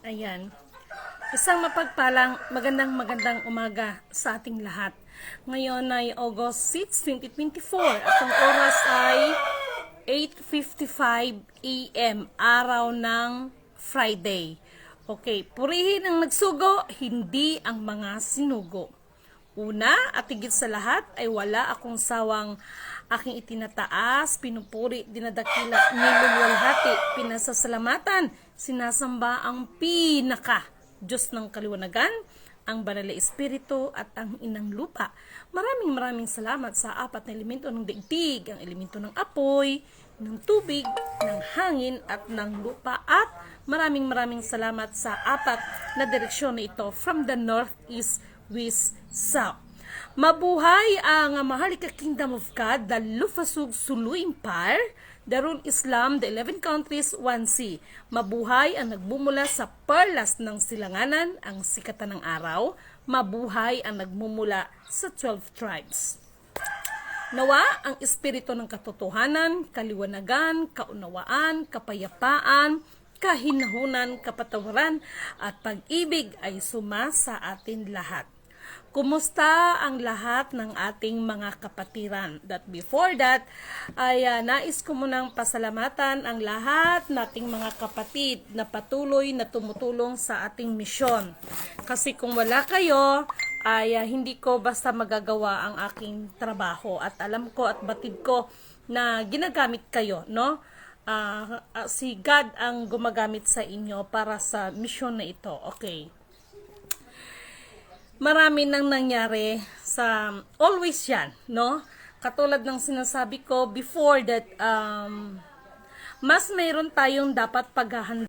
Ayan. Isang mapagpalang magandang umaga sa ating lahat. Ngayon ay August 6, 2024 at ang oras ay 8:55 AM, araw ng Friday. Okay, purihin ang nagsugo, hindi ang mga sinugo. Una at higit sa lahat ay wala akong sawang aking itinataas, pinupuri, dinadakila, niluluwalhati, pinasasalamatan, sinasamba ang pinaka Diyos ng kaliwanagan, ang banal na espiritu at ang inang lupa. Maraming salamat sa apat na elemento ng daigdig, ang elemento ng apoy, ng tubig, ng hangin at ng lupa, at maraming salamat sa apat na direksyon na ito from the north, east, west, south. Mabuhay ang Maharlika Kingdom of God, the Lufasug Sulu Empire, Darul Islam, the 11 countries, 1C. Mabuhay ang nagbumula sa perlas ng silanganan, ang sikatan ng araw. Mabuhay ang nagmumula sa 12 tribes. Nawa ang espiritu ng katotohanan, kaliwanagan, kaunawaan, kapayapaan, kahinahunan, kapatawaran at pag-ibig ay suma sa atin lahat. Kumusta ang lahat ng ating mga kapatiran? That before that, ay nais ko munang pasalamatan ang lahat nating mga kapatid na patuloy na tumutulong sa ating misyon. Kasi kung wala kayo, ay hindi ko basta magagawa ang aking trabaho. At alam ko at batid ko na ginagamit kayo, no? Si God ang gumagamit sa inyo para sa misyon na ito. Okay. Marami nang nangyari sa always yan, no? Katulad ng sinasabi ko before that, mas mayroon tayong dapat paghahanda